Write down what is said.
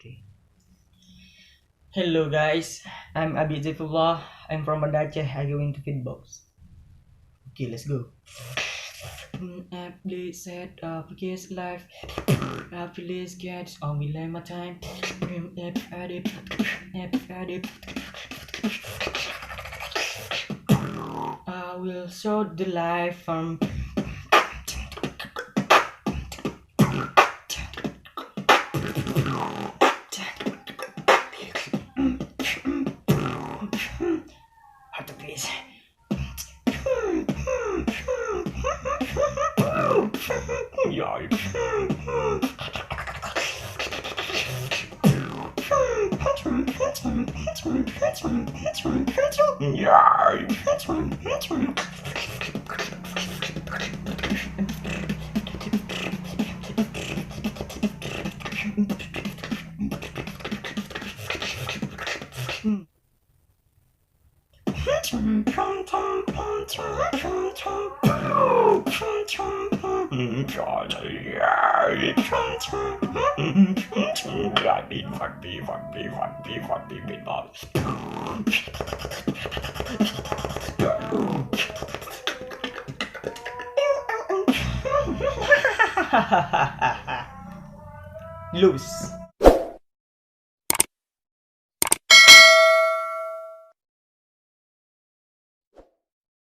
Okay. Hello guys, I'm Abi Zaifullah. I'm from Banda Aceh. I go into Beatbox. Okay, let's go. Please set up against life. Please get on with my time. I will show the life from. How to please. Yeah. Loose.